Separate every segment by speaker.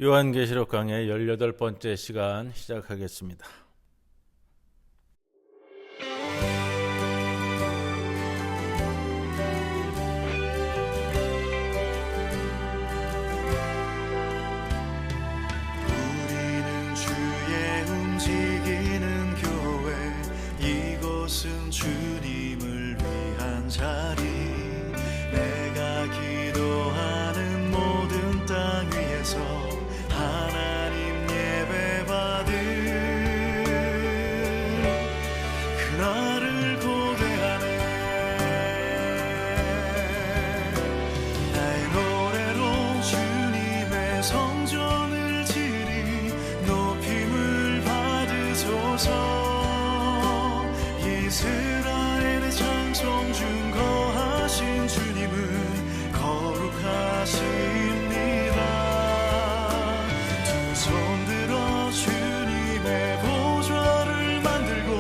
Speaker 1: 요한계시록 강의 18번째 시간 시작하겠습니다.
Speaker 2: 우리는 주의 움직이는 교회, 이곳은 주님을 위한 자리. 내가 기도하는 모든 땅 위에서 하나님 예배받은 그날을 고대하네. 나의 노래로 주님의 성전을 지리 높임을 받으소서. 이스라엘의 찬송 중 거하신 주님은 거룩하십니다. 두 손 들어 주님의 보좌를 만들고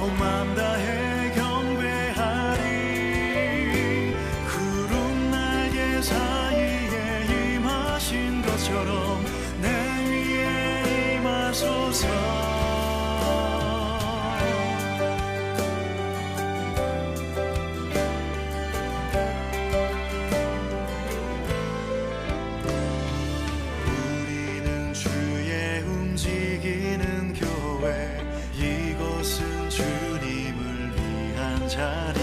Speaker 2: 온 맘 다해 경배하리. 구름 날개 사이에 임하신 것처럼 내 위에 임하소서. 움직이는 교회, 이곳은 주님을 위한 자리.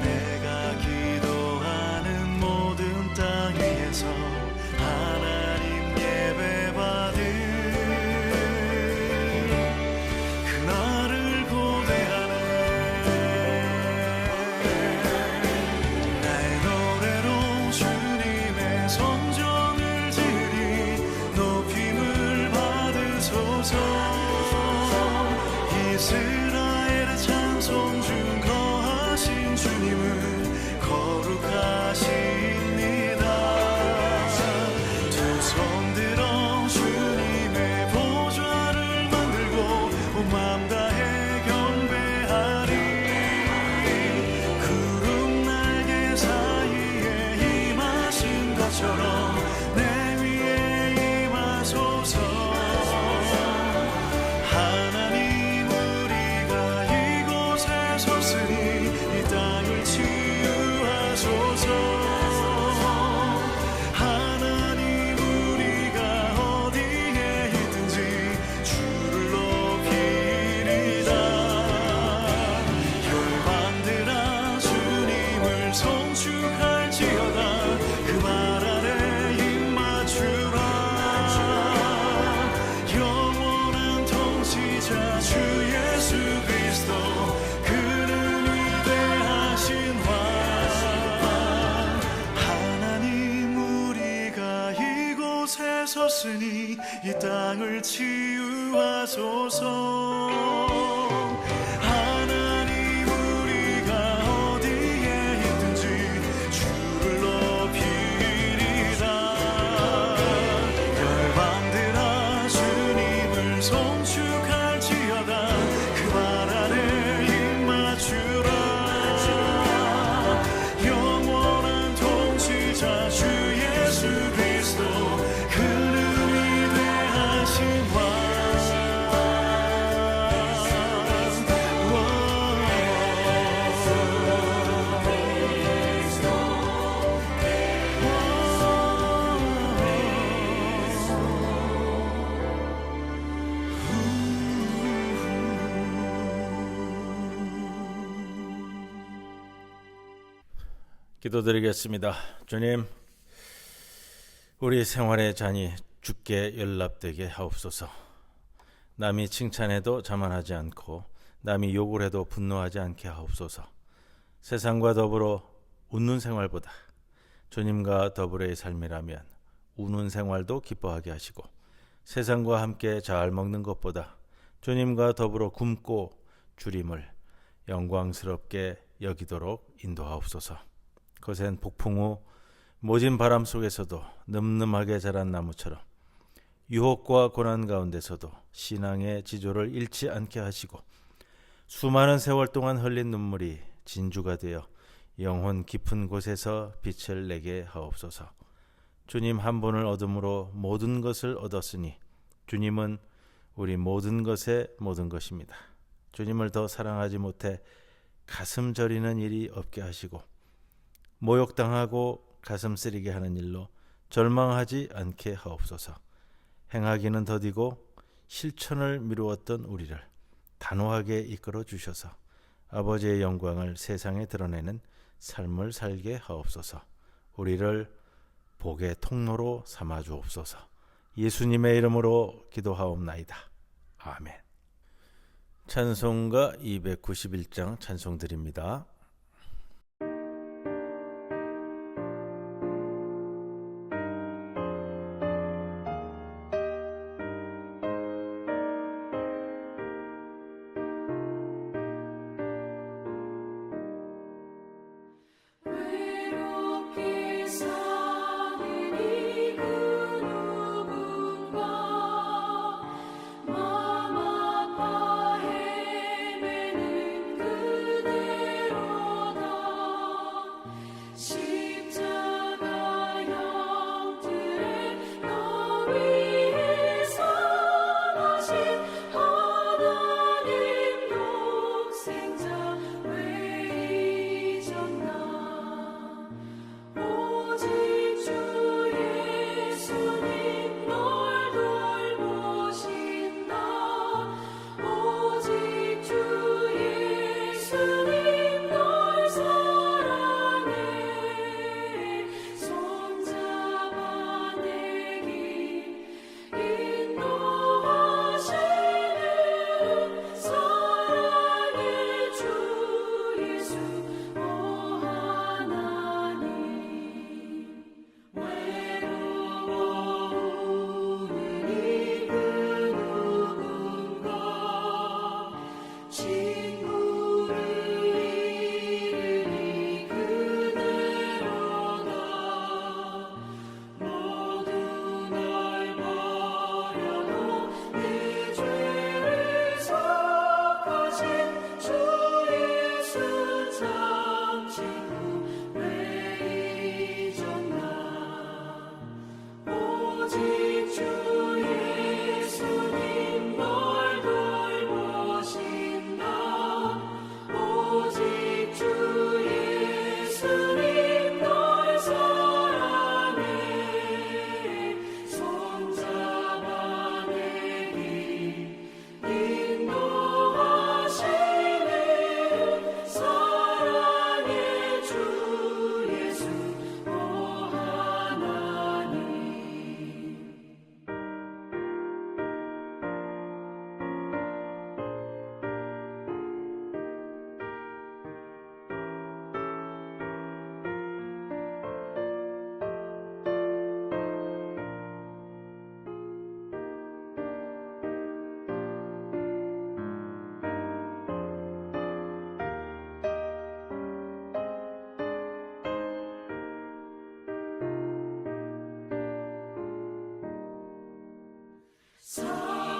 Speaker 2: 내가 기도하는 모든 땅 위에서 하나님 예배받은 그날을 고대하네. 나의 노래로 주님의 성전을 지리 높임을 이스라엘의 찬송 중 거하신 주님은 거룩하십니다. 두 손 들어 주님의 보좌를 만들고 온 맘 다해 경배하리. 구름 날개 사이에 임하신 것처럼 내 위에 임하소서. 하나님 우리가 이곳에 섰으니 이 땅을 치유하소서. 하나님 우리가 어디에 있든지 주를 높이리다. 열방들아 주님을 송축할지어다. 그 말 아래 입 맞추라. 영원한 통치자 주 예수 그리스도, 그는 위대하신 왕. 하나님 우리가 이곳에 섰으니 이 땅을 치유하소서. 하나님 우리가 어디에 있든지 주를 높이리다. 열방들아 주님을 송축할지어다. 그 말 아래 입 맞추라. 영원한 통치자 주 예수 그리스도, 그는 위대하신 왕.
Speaker 1: 기도드리겠습니다. 주님, 우리 생활의 잔이 주께 연락되게 하옵소서. 남이 칭찬해도 자만하지 않고 남이 욕을 해도 분노하지 않게 하옵소서. 세상과 더불어 웃는 생활보다 주님과 더불어의 삶이라면 우는 생활도 기뻐하게 하시고, 세상과 함께 잘 먹는 것보다 주님과 더불어 굶고 주림을 영광스럽게 여기도록 인도하옵소서. 거센 폭풍 후 모진 바람 속에서도 늠름하게 자란 나무처럼 유혹과 고난 가운데서도 신앙의 지조를 잃지 않게 하시고, 수많은 세월 동안 흘린 눈물이 진주가 되어 영혼 깊은 곳에서 빛을 내게 하옵소서. 주님 한 분을 얻음으로 모든 것을 얻었으니 주님은 우리 모든 것의 모든 것입니다. 주님을 더 사랑하지 못해 가슴 저리는 일이 없게 하시고 모욕당하고 가슴 쓰리게 하는 일로 절망하지 않게 하옵소서. 행하기는 더디고 실천을 미루었던 우리를 단호하게 이끌어 주셔서 아버지의 영광을 세상에 드러내는 삶을 살게 하옵소서. 우리를 복의 통로로 삼아 주옵소서. 예수님의 이름으로 기도하옵나이다. 아멘. 찬송가 291장 찬송 드립니다.
Speaker 3: 외롭게 사는 이 그 누군가 맘 아파 헤매는 그대로다. 십자가 형틀에 너 위해 선하신 하나님 독생자 왜 잊었나. 오직 주 예수님 널 돌보신다. 오직 주 예수님 널 사랑해. 손잡아 내길 인도하시는 사랑의 주 예수 오 하나님. 외로워오는 이 그 누군가 친구를 잃으니 그대로다. 모두 날 버려도 내 죄를 속하신 주 예수 참 친구 왜 잊었나. 오직 주 예수님 널 돌보신다. 오직 주 예수님 널 사랑해. 손잡아 내길 인도하시는 사랑의 주 예수 오 하나님.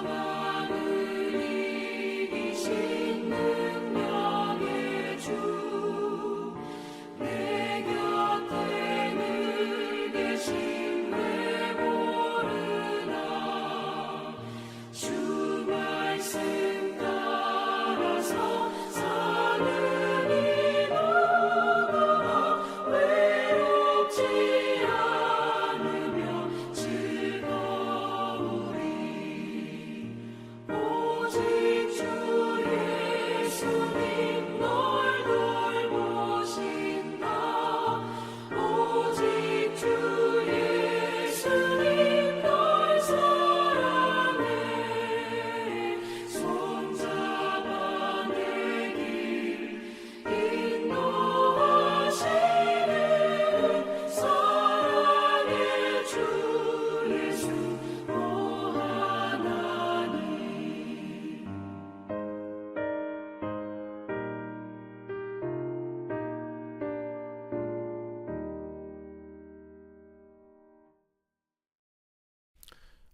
Speaker 3: 사망을 이기신 능력의 주 내 곁에 늘 계신 왜 모르나. 주 말씀 따라서 사는 이 누구나 외롭지 않으며 즐거우리. 오직 주 예수님 널 돌보신다. 오직 주 예수님 널 사랑해. 손잡아 내길 인도하시는 사랑의 주 예수 오 하나님.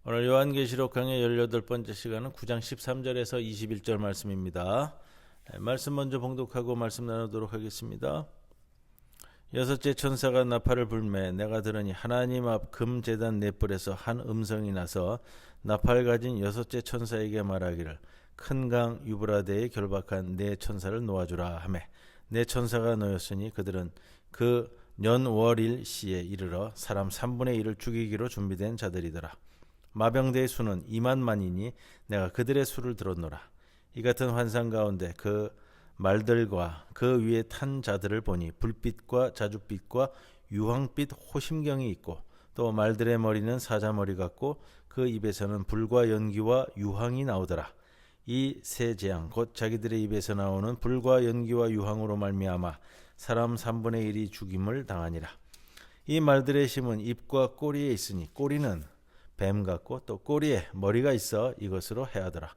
Speaker 1: 오늘 요한계시록 강의 18번째 시간은 9장 13절에서 21절 말씀입니다. 말씀 먼저 봉독하고 말씀 나누도록 하겠습니다. 여섯째 천사가 나팔을 불매 내가 들으니 하나님 앞 금제단 넷불에서 한 음성이 나서 나팔 가진 여섯째 천사에게 말하기를 큰 강 유브라데에 결박한 네 천사를 놓아주라 하매 네 천사가 놓였으니 그들은 그 년월일 시에 이르러 사람 3분의 1을 죽이기로 준비된 자들이더라. 마병대의 수는 2만만이니 내가 그들의 수를 들었노라. 이 같은 환상 가운데 그 말들과 그 위에 탄 자들을 보니 불빛과 자줏빛과 유황빛 호심경이 있고 또 말들의 머리는 사자머리 같고 그 입에서는 불과 연기와 유황이 나오더라. 이 세 재앙 곧 자기들의 입에서 나오는 불과 연기와 유황으로 말미암아 사람 3분의 1이 죽임을 당하니라. 이 말들의 힘은 입과 꼬리에 있으니 꼬리는 뱀 같고 또 꼬리에 머리가 있어 이것으로 해하더라.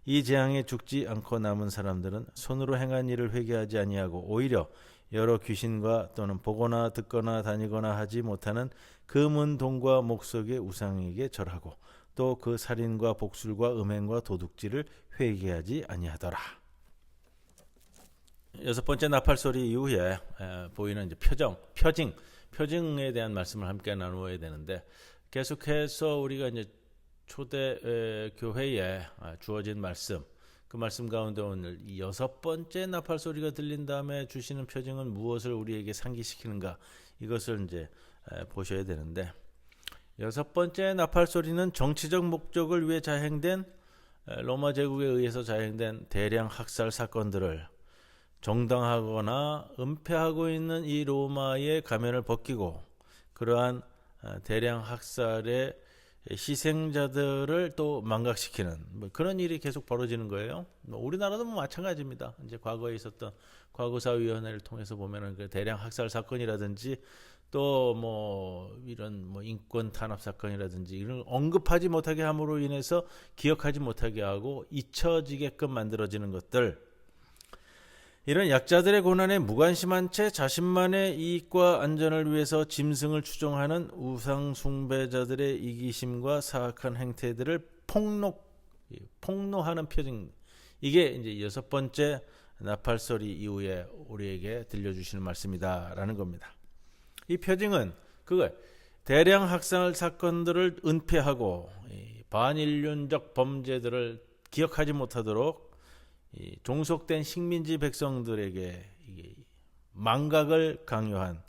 Speaker 1: 이 재앙에 죽지 않고 남은 사람들은 손으로 행한 일을 회개하지 아니하고 오히려 여러 귀신과 또는 보거나 듣거나 다니거나 하지 못하는 금은 동과 목석의 우상에게 절하고 또 그 살인과 복술과 음행과 도둑질을 회개하지 아니하더라. 여섯 번째 나팔 소리 이후에 보이는 이제 표징에 대한 말씀을 함께 나누어야 되는데 계속해서 우리가 이제 초대 교회에 주어진 말씀, 그 말씀 가운데 오늘 이 여섯 번째 나팔 소리가 들린 다음에 주시는 표징은 무엇을 우리에게 상기시키는가, 이것을 이제 보셔야 되는데, 여섯 번째 나팔 소리는 정치적 목적을 위해 자행된 로마 제국에 의해서 자행된 대량 학살 사건들을 정당하거나 은폐하고 있는 이 로마의 가면을 벗기고 그러한 대량 학살의 희생자들을 또 망각시키는 그런 일이 계속 벌어지는 거예요. 우리나라도 마찬가지입니다. 이제 과거에 있었던 과거사위원회를 통해서 보면은 그 대량 학살 사건이라든지 또 이런 인권 탄압 사건이라든지 이런 언급하지 못하게 함으로 인해서 기억하지 못하게 하고 잊혀지게끔 만들어지는 것들, 이런 약자들의 고난에 무관심한 채 자신만의 이익과 안전을 위해서 짐승을 추종하는 우상 숭배자들의 이기심과 사악한 행태들을 폭로하는 표징, 이게 이제 여섯 번째 나팔 소리 이후에 우리에게 들려주시는 말씀이다라는 겁니다. 이 표징은 대량 학살 사건들을 은폐하고 반인륜적 범죄들을 기억하지 못하도록 종속된 식민지 백성들에게 망각을 강요한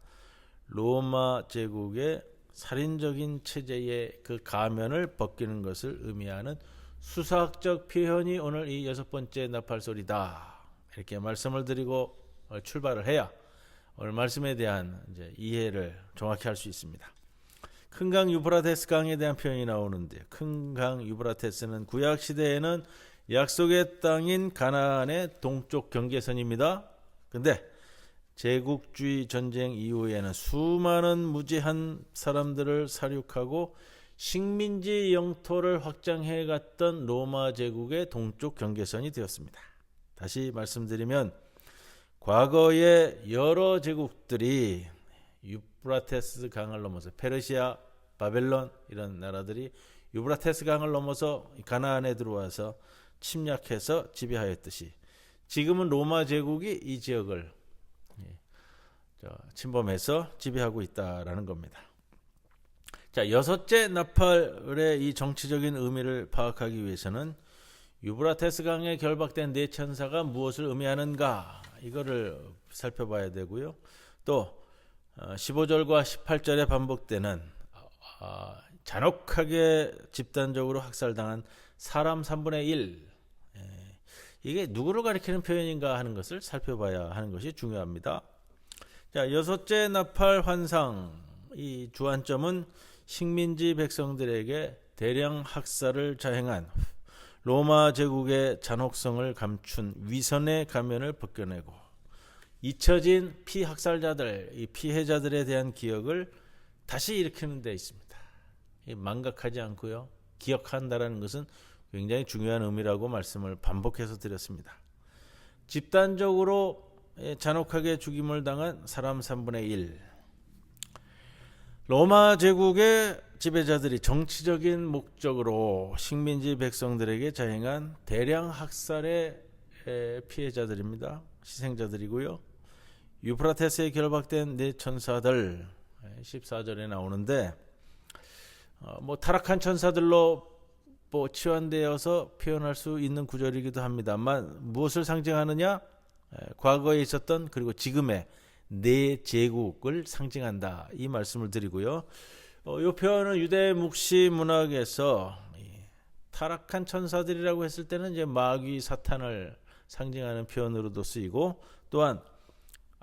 Speaker 1: 로마 제국의 살인적인 체제의 그 가면을 벗기는 것을 의미하는 수사학적 표현이 오늘 이 여섯 번째 나팔 소리다, 이렇게 말씀을 드리고 출발을 해야 오늘 말씀에 대한 이제 이해를 정확히 할 수 있습니다. 큰 강 유브라테스 강에 대한 표현이 나오는데, 큰 강 유브라테스는 구약 시대에는 약속의 땅인 가나안의 동쪽 경계선입니다. 근데 제국주의 전쟁 이후에는 수많은 무지한 사람들을 살육하고 식민지 영토를 확장해 갔던 로마 제국의 동쪽 경계선이 되었습니다. 다시 말씀드리면 과거의 여러 제국들이 유브라테스 강을 넘어서 페르시아, 바벨론 이런 나라들이 유브라테스 강을 넘어서 가나안에 들어와서 침략해서 지배하였듯이 지금은 로마 제국이 이 지역을 침범해서 지배하고 있다라는 겁니다. 자, 여섯째 나팔의 이 정치적인 의미를 파악하기 위해서는 유브라테스 강에 결박된 네 천사가 무엇을 의미하는가, 이거를 살펴봐야 되고요. 또 15절과 18절에 반복되는 잔혹하게 집단적으로 학살당한 사람 3분의 1, 이게 누구를 가리키는 표현인가 하는 것을 살펴봐야 하는 것이 중요합니다. 자, 여섯째 나팔 환상, 이 주안점은 식민지 백성들에게 대량 학살을 자행한 로마 제국의 잔혹성을 감춘 위선의 가면을 벗겨내고 잊혀진 피학살자들, 이 피해자들에 대한 기억을 다시 일으키는 데 있습니다. 망각하지 않고요, 기억한다라는 것은 굉장히 중요한 의미라고 말씀을 반복해서 드렸습니다. 집단적으로 잔혹하게 죽임을 당한 사람 3분의 1, 로마 제국의 지배자들이 정치적인 목적으로 식민지 백성들에게 자행한 대량 학살의 피해자들입니다. 희생자들이고요. 유프라테스에 결박된 네 천사들 14절에 나오는데 뭐 타락한 천사들로 뭐 치환되어서 표현할 수 있는 구절이기도 합니다만 무엇을 상징하느냐? 과거에 있었던 그리고 지금의 네 제국을 상징한다 이 말씀을 드리고요. 이 표현은 유대 묵시 문학에서 타락한 천사들이라고 했을 때는 이제 마귀 사탄을 상징하는 표현으로도 쓰이고 또한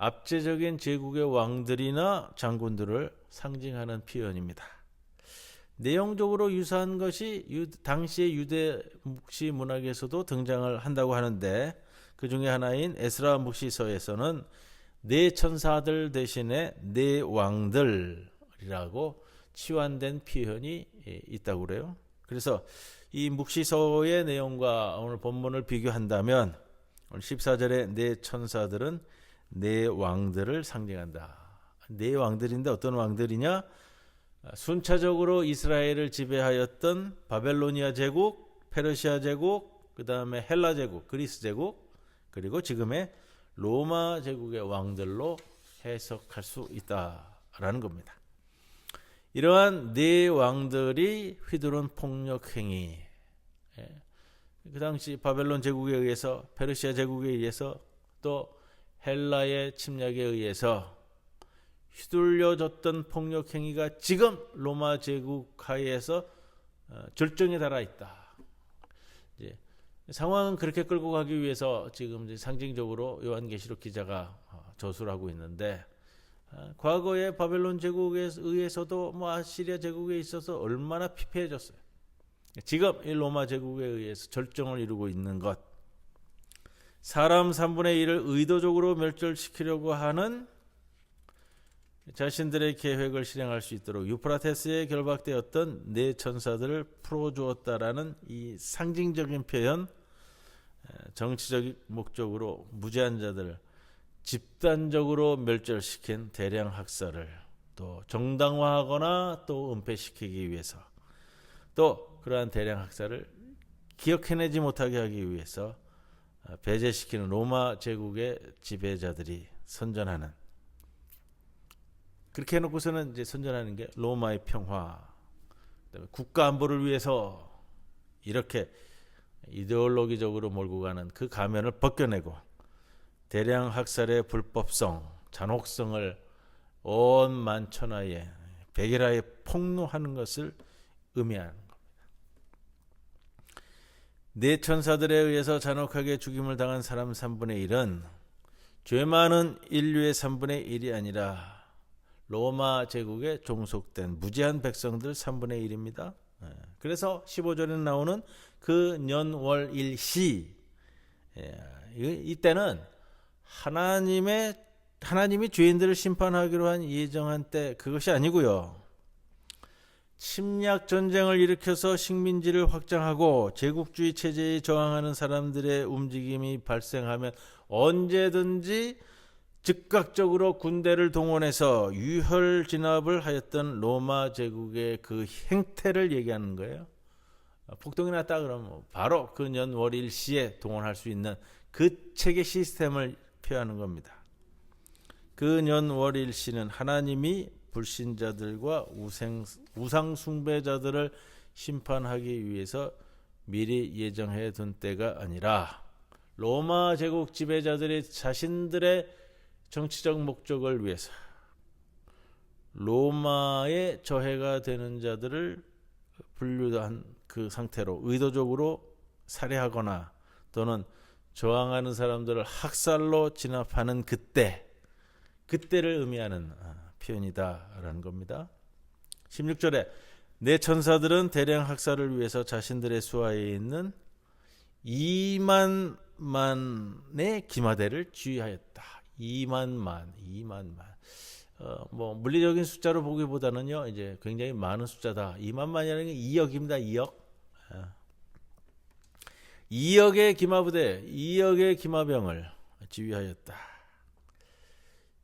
Speaker 1: 압제적인 제국의 왕들이나 장군들을 상징하는 표현입니다. 내용적으로 유사한 것이 당시의 유대 묵시 문학에서도 등장을 한다고 하는데 그 중에 하나인 에스라 묵시서에서는 네 천사들 대신에 네 왕들이라고 치환된 표현이 있다고 그래요. 그래서 이 묵시서의 내용과 오늘 본문을 비교한다면 오늘 14절에 네 천사들은 네 왕들을 상징한다. 네 왕들인데 어떤 왕들이냐? 순차적으로 이스라엘을 지배하였던 바벨로니아 제국, 페르시아 제국, 그 다음에 헬라 제국, 그리스 제국, 그리고 지금의 로마 제국의 왕들로 해석할 수 있다라는 겁니다. 이러한 네 왕들이 휘두른 폭력 행위, 그 당시 바벨론 제국에 의해서, 페르시아 제국에 의해서, 또 헬라의 침략에 의해서 휘둘려졌던 폭력 행위가 지금 로마 제국 하에서 절정에 달아 있다. 이제 상황은 그렇게 끌고 가기 위해서 지금 이제 상징적으로 요한계시록 기자가 저술을 하고 있는데 과거에 바벨론 제국에 의해서도 뭐 아시리아 제국에 있어서 얼마나 피폐해졌어요. 지금 이 로마 제국에 의해서 절정을 이루고 있는 것, 사람 3분의 1을 의도적으로 멸절시키려고 하는 자신들의 계획을 실행할 수 있도록 유프라테스에 결박되었던 네 천사들을 풀어주었다라는 이 상징적인 표현, 정치적 목적으로 무죄한 자들을 집단적으로 멸절시킨 대량 학살을 또 정당화하거나 또 은폐시키기 위해서, 또 그러한 대량 학살을 기억해내지 못하게 하기 위해서 배제시키는 로마 제국의 지배자들이 선전하는, 그렇게 해놓고서는 이제 선전하는 게 로마의 평화, 그다음에 국가 안보를 위해서 이렇게 이데올로기적으로 몰고 가는 그 가면을 벗겨내고 대량 학살의 불법성, 잔혹성을 온 만천하에 백일하에 폭로하는 것을 의미하는 겁니다. 네 천사들에 의해서 잔혹하게 죽임을 당한 사람 3분의 1은 죄 많은 인류의 3분의 1이 아니라 로마 제국에 종속된 무지한 백성들 3분의 1입니다. 그래서 15절에 나오는 그 년월일시, 이때는 하나님이 죄인들을 심판하기로 한 예정한 때, 그것이 아니고요. 침략 전쟁을 일으켜서 식민지를 확장하고 제국주의 체제에 저항하는 사람들의 움직임이 발생하면 언제든지 즉각적으로 군대를 동원해서 유혈 진압을 하였던 로마 제국의 그 행태를 얘기하는 거예요. 폭동이 났다 그러면 바로 그 년월일 시에 동원할 수 있는 그 체계 시스템을 표현하는 겁니다. 그 년월일 시는 하나님이 불신자들과 우상 숭배자들을 심판하기 위해서 미리 예정해 둔 때가 아니라 로마 제국 지배자들이 자신들의 정치적 목적을 위해서 로마의 저해가 되는 자들을 분류한 그 상태로 의도적으로 살해하거나 또는 저항하는 사람들을 학살로 진압하는 그때를 의미하는 표현이다라는 겁니다. 16절에 내 천사들은 대량 학살을 위해서 자신들의 수하에 있는 2만만의 기마대를 주의하였다. 2만만. 뭐 물리적인 숫자로 보기보다는요, 이제 굉장히 많은 숫자다. 2만만이라는 게 2억입니다. 2억. 2억의 기마부대, 2억의 기마병을 지휘하였다.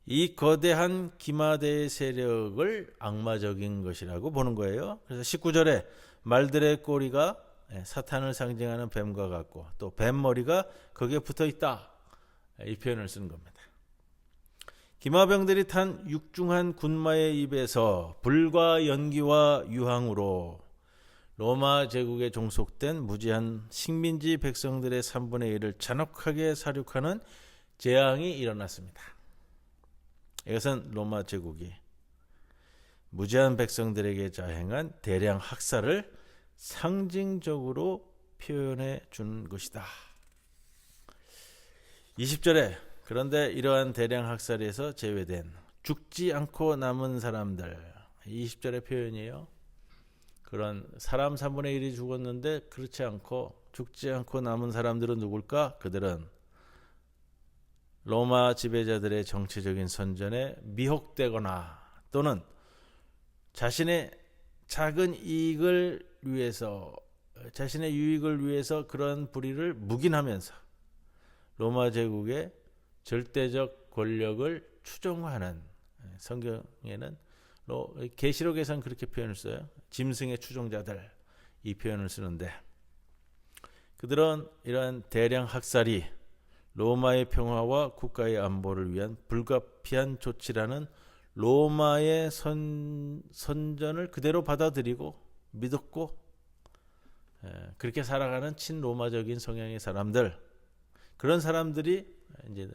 Speaker 1: 이 거대한 기마대의 세력을 악마적인 것이라고 보는 거예요. 그래서 19절에 말들의 꼬리가 사탄을 상징하는 뱀과 같고 또 뱀머리가 거기에 붙어 있다. 이 표현을 쓰는 겁니다. 기마병들이 탄 육중한 군마의 입에서 불과 연기와 유황으로 로마 제국에 종속된 무지한 식민지 백성들의 3분의 1을 잔혹하게 살육하는 재앙이 일어났습니다. 이것은 로마 제국이 무지한 백성들에게 자행한 대량 학살을 상징적으로 표현해 준 것이다. 20절에 그런데 이러한 대량 학살에서 제외된 죽지 않고 남은 사람들, 20절의 표현이에요. 그런 사람 3분의 1이 죽었는데 그렇지 않고 죽지 않고 남은 사람들은 누굴까? 그들은 로마 지배자들의 정치적인 선전에 미혹되거나 또는 자신의 작은 이익을 위해서, 자신의 유익을 위해서 그런 불의를 묵인하면서 로마 제국의 절대적 권력을 추종하는, 성경에는 계시록에서는 그렇게 표현을 써요. 짐승의 추종자들, 이 표현을 쓰는데, 그들은 이러한 대량 학살이 로마의 평화와 국가의 안보를 위한 불가피한 조치라는 로마의 선전을 그대로 받아들이고 믿었고, 그렇게 살아가는 친로마적인 성향의 사람들, 그런 사람들이 이제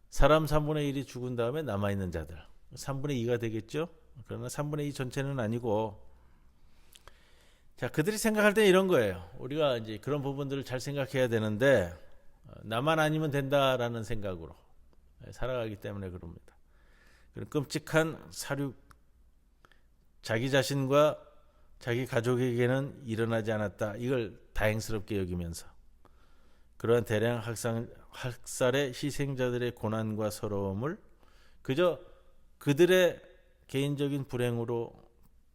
Speaker 1: 사람 3분의 1이 죽은 다음에 남아있는 자들, 3분의 2가 되겠죠. 그러나 3분의 2 전체는 아니고, 자, 그들이 생각할 때 이런 거예요. 우리가 이제 그런 부분들을 잘 생각해야 되는데, 나만 아니면 된다라는 생각으로 살아가기 때문에 그럽니다. 그런 끔찍한 살육, 자기 자신과 자기 가족에게는 일어나지 않았다, 이걸 다행스럽게 여기면서 그러한 대량 학살의 희생자들의 고난과 서러움을 그저 그들의 개인적인 불행으로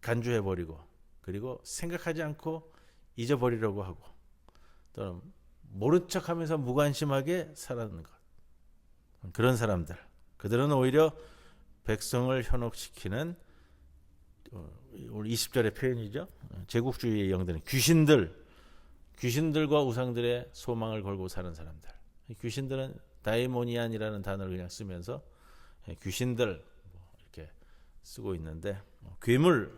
Speaker 1: 간주해버리고, 그리고 생각하지 않고 잊어버리려고 하고, 또는 모른 척하면서 무관심하게 살아가는 것, 그런 사람들, 그들은 오히려 백성을 현혹시키는, 우리 20절의 표현이죠. 제국주의의 영들은 귀신들과 우상들의 소망을 걸고 사는 사람들. 귀신들은 다이모니안이라는 단어를 그냥 쓰면서 귀신들 이렇게 쓰고 있는데, 괴물,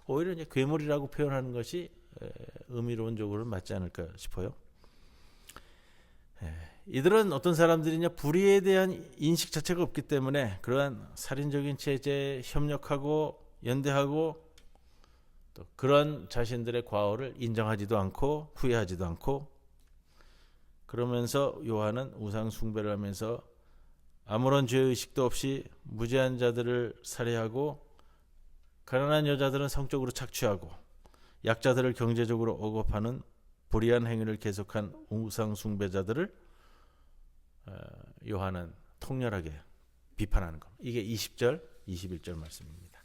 Speaker 1: 오히려 이제 괴물이라고 표현하는 것이 의미론적으로는 맞지 않을까 싶어요. 이들은 어떤 사람들이냐, 불의에 대한 인식 자체가 없기 때문에 그러한 살인적인 체제에 협력하고 연대하고, 또 그런 자신들의 과오를 인정하지도 않고 후회하지도 않고, 그러면서 요한은 우상 숭배를 하면서 아무런 죄의식도 없이 무지한 자들을 살해하고, 가난한 여자들은 성적으로 착취하고, 약자들을 경제적으로 억압하는 불의한 행위를 계속한 우상 숭배자들을 요한은 통렬하게 비판하는 겁니다. 이게 20절, 21절 말씀입니다.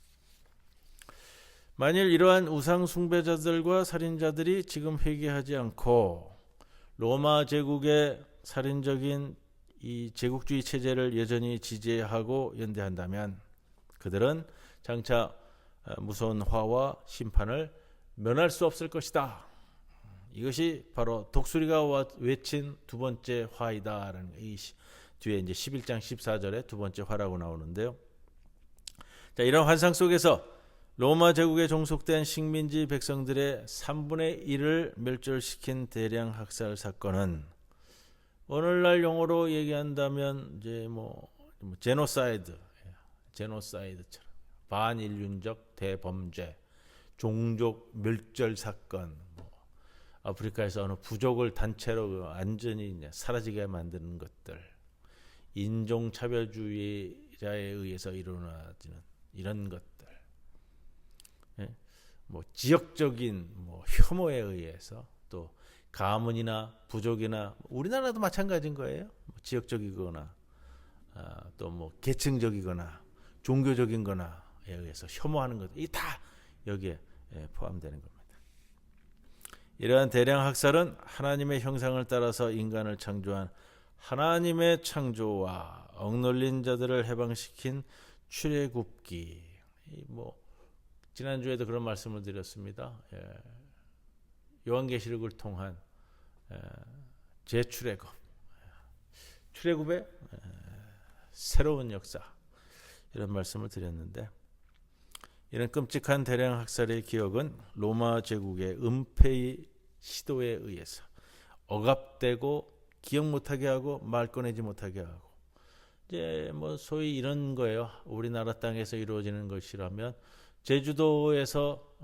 Speaker 1: 만일 이러한 우상 숭배자들과 살인자들이 지금 회개하지 않고 로마 제국의 살인적인 이 제국주의 체제를 여전히 지지하고 연대한다면 그들은 장차 무서운 화와 심판을 면할 수 없을 것이다. 이것이 바로 독수리가 외친 두 번째 화이다라는, 이 뒤에 이제 11장 14절에 두 번째 화라고 나오는데요. 자, 이런 환상 속에서 로마 제국에 종속된 식민지 백성들의 3분의 1을 멸절시킨 대량 학살 사건은 오늘날 용어로 얘기한다면 이제 제노사이드처럼 반인륜적 대범죄, 종족 멸절 사건, 아프리카에서 어느 부족을 단체로 완전히 사라지게 만드는 것들, 인종차별주의자에 의해서 일어나지는 이런 것들, 지역적인 혐오에 의해서, 또 가문이나 부족이나, 우리나라도 마찬가지인 거예요. 지역적이거나 또 계층적이거나 종교적인 거나에 의해서 혐오하는 것, 이 다 여기에 포함되는 겁니다. 이러한 대량 학살은 하나님의 형상을 따라서 인간을 창조한 하나님의 창조와 억눌린 자들을 해방시킨 출애굽기, 지난주에도 그런 말씀을 드렸습니다. 요한계시록을 통한 재출애굽, 출애굽의 새로운 역사, 이런 말씀을 드렸는데, 이런 끔찍한 대량 학살의 기억은 로마 제국의 은폐의 시도에 의해서 억압되고 기억 못하게 하고 말 꺼내지 못하게 하고, 이제 뭐 소위 이런 거예요. 우리나라 땅에서 이루어지는 것이라면 제주도에서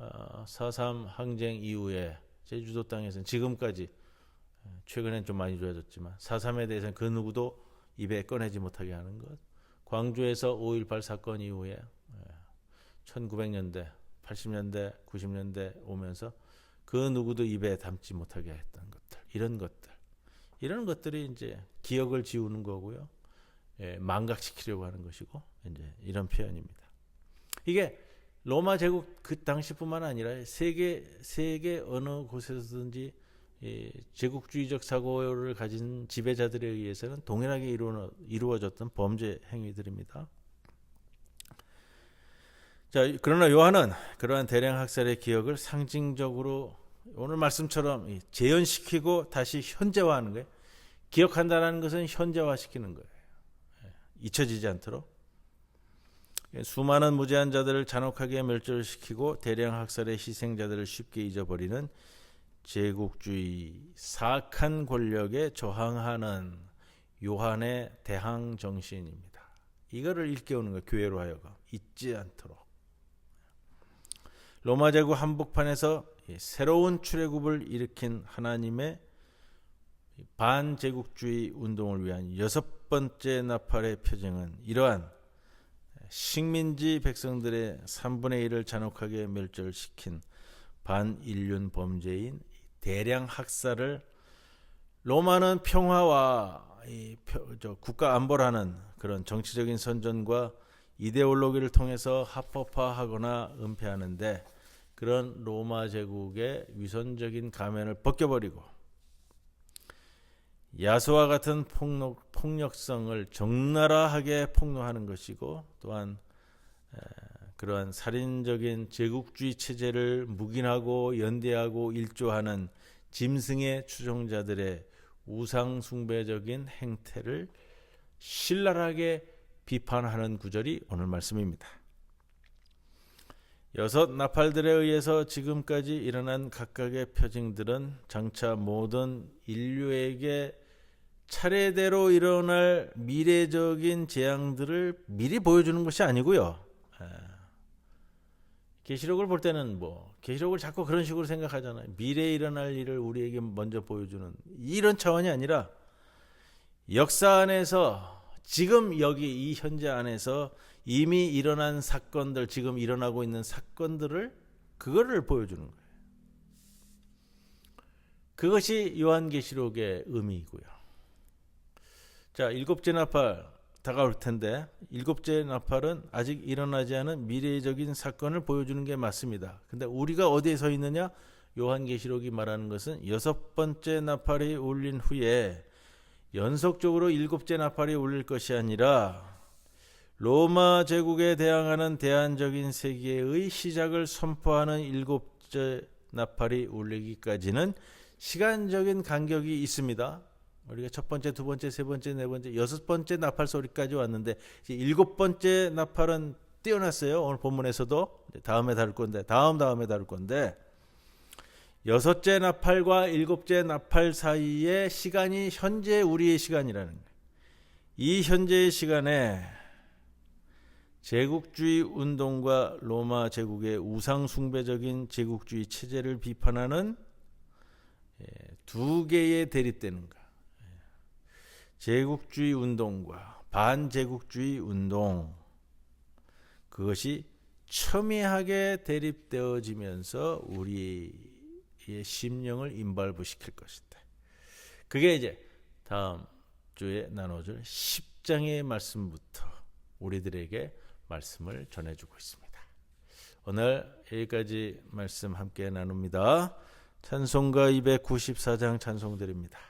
Speaker 1: 4.3 항쟁 이후에 제주도 땅에서는 지금까지, 최근엔 좀 많이 좋아졌지만 4.3에 대해서는 그 누구도 입에 꺼내지 못하게 하는 것, 광주에서 5.18 사건 이후에 1900년대, 80년대, 90년대 오면서 그 누구도 입에 담지 못하게 했던 것들, 이런 것들이 이제 기억을 지우는 거고요. 망각시키려고 하는 것이고, 이제 이런 표현입니다. 이게 로마 제국 그 당시뿐만 아니라 세계 어느 곳에서든지 제국주의적 사고를 가진 지배자들에 의해서는 동일하게 이루어졌던 범죄 행위들입니다. 자, 그러나 요한은 그러한 대량 학살의 기억을 상징적으로 오늘 말씀처럼 재현시키고 다시 현재화하는 거예요. 기억한다는 것은 현재화시키는 거예요. 잊혀지지 않도록. 수많은 무죄한 자들을 잔혹하게 멸절시키고 대량 학살의 희생자들을 쉽게 잊어버리는 제국주의 사악한 권력에 저항하는 요한의 대항 정신입니다. 이거를 일깨우는 거예요. 교회로 하여금 잊지 않도록. 로마 제국 한복판에서 새로운 출애굽을 일으킨 하나님의 반제국주의 운동을 위한 6번째 나팔의 표징은 이러한 식민지 백성들의 3분의 1을 잔혹하게 멸절시킨 반인륜 범죄인 대량 학살을 로마는 평화와 국가 안보라는 그런 정치적인 선전과 이데올로기를 통해서 합법화하거나 은폐하는데, 그런 로마 제국의 위선적인 가면을 벗겨버리고 야수와 같은 폭력성을 적나라하게 폭로하는 것이고, 또한 그러한 살인적인 제국주의 체제를 묵인하고 연대하고 일조하는 짐승의 추종자들의 우상숭배적인 행태를 신랄하게 비판하는 구절이 오늘 말씀입니다. 6 나팔들에 의해서 지금까지 일어난 각각의 표징들은 장차 모든 인류에게 차례대로 일어날 미래적인 재앙들을 미리 보여주는 것이 아니고요. 계시록을 볼 때는 계시록을 자꾸 그런 식으로 생각하잖아요. 미래에 일어날 일을 우리에게 먼저 보여주는 이런 차원이 아니라 역사 안에서 지금 여기 이 현재 안에서 이미 일어난 사건들, 지금 일어나고 있는 사건들을 그거를 보여주는 거예요. 그것이 요한계시록의 의미이고요. 자, 7째 나팔 다가올 텐데 7째 나팔은 아직 일어나지 않은 미래적인 사건을 보여주는 게 맞습니다. 근데 우리가 어디에 서 있느냐? 요한계시록이 말하는 것은 6번째 나팔이 울린 후에 연속적으로 7째 나팔이 울릴 것이 아니라 로마 제국에 대항하는 대안적인 세계의 시작을 선포하는 7째 나팔이 울리기까지는 시간적인 간격이 있습니다. 우리가 첫 번째, 두 번째, 세 번째, 네 번째, 6번째 나팔 소리까지 왔는데 이제 7번째 나팔은 띄어났어요. 오늘 본문에서도 다음에 다룰 건데, 다음에 다룰 건데, 6째 나팔과 7째 나팔 사이의 시간이 현재 우리의 시간이라는 거예요. 이 현재의 시간에 제국주의 운동과 로마 제국의 우상숭배적인 제국주의 체제를 비판하는 두 개의 대립되는 것. 제국주의 운동과 반제국주의 운동, 그것이 첨예하게 대립되어지면서 우리의 심령을 임발부시킬 것이다. 그게 이제 다음 주에 나눠줄 10장의 말씀부터 우리들에게 말씀을 전해주고 있습니다. 오늘 여기까지 말씀 함께 나눕니다. 찬송가 294장 찬송드립니다.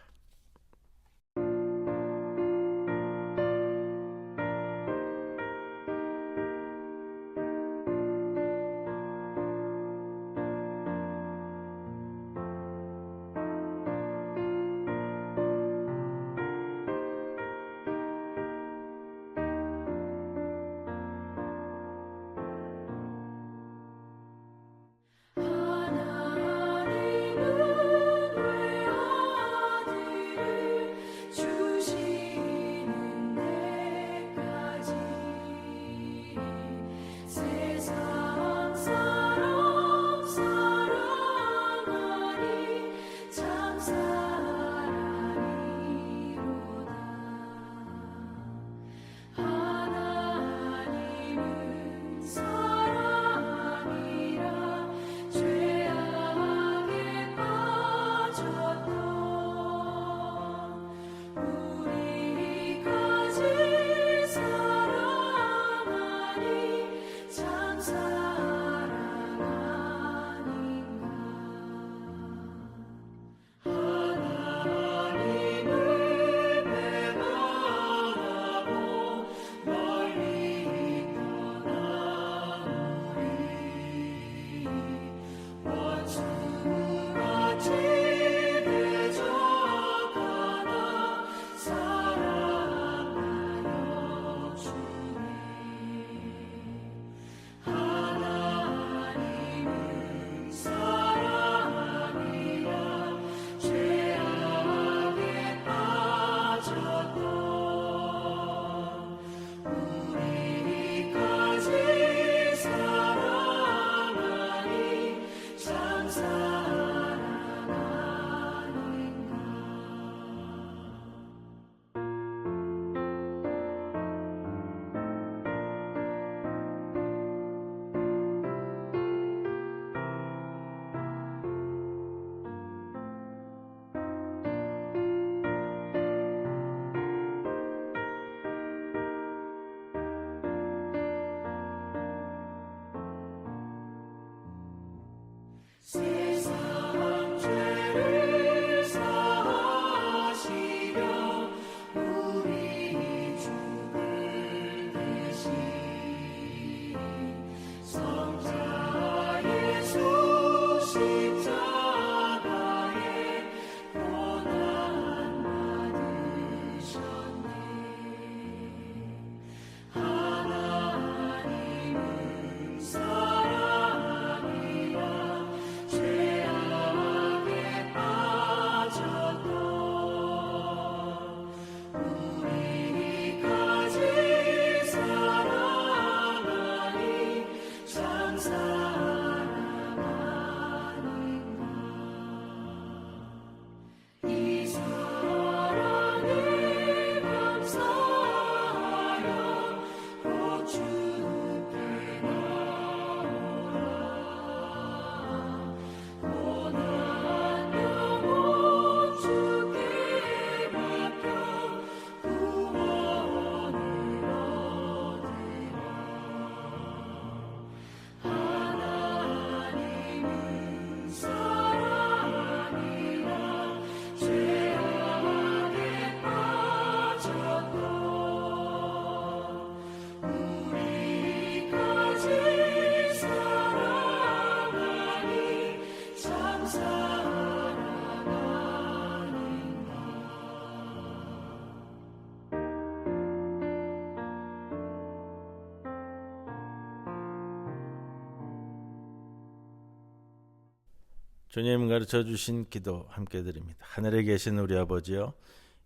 Speaker 1: 주님 가르쳐 주신 기도 함께 드립니다. 하늘에 계신 우리 아버지여,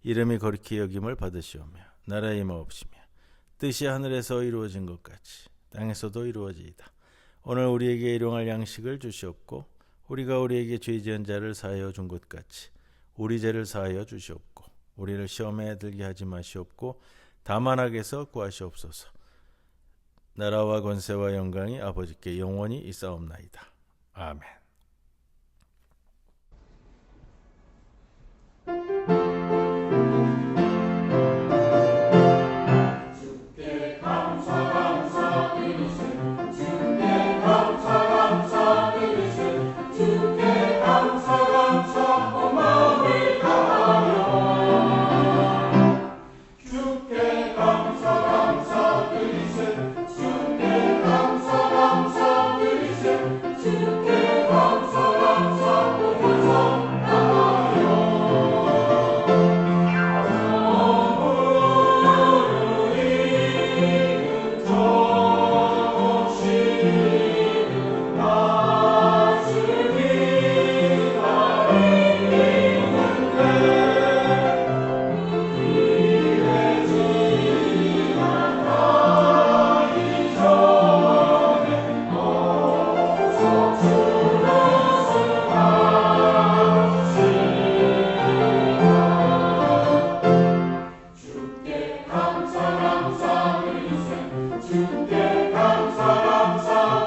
Speaker 1: 이름이 거룩히 여김을 받으시오며 나라의 임하옵시며 뜻이 하늘에서 이루어진 것 같이 땅에서도 이루어지이다. 오늘 우리에게 일용할 양식을 주시옵고 우리가 우리에게 죄 지은 자를 사하여 준 것 같이 우리 죄를 사하여 주시옵고 우리를 시험에 들게 하지 마시옵고 다만 악에서 구하시옵소서. 나라와 권세와 영광이 아버지께 영원히 있사옵나이다. 아멘.
Speaker 3: 주께 감사 감사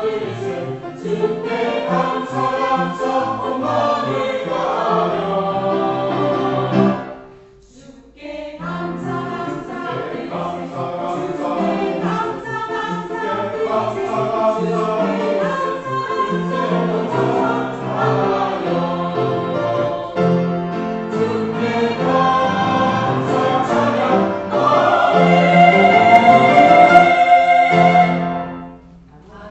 Speaker 3: 드리세 주께 감사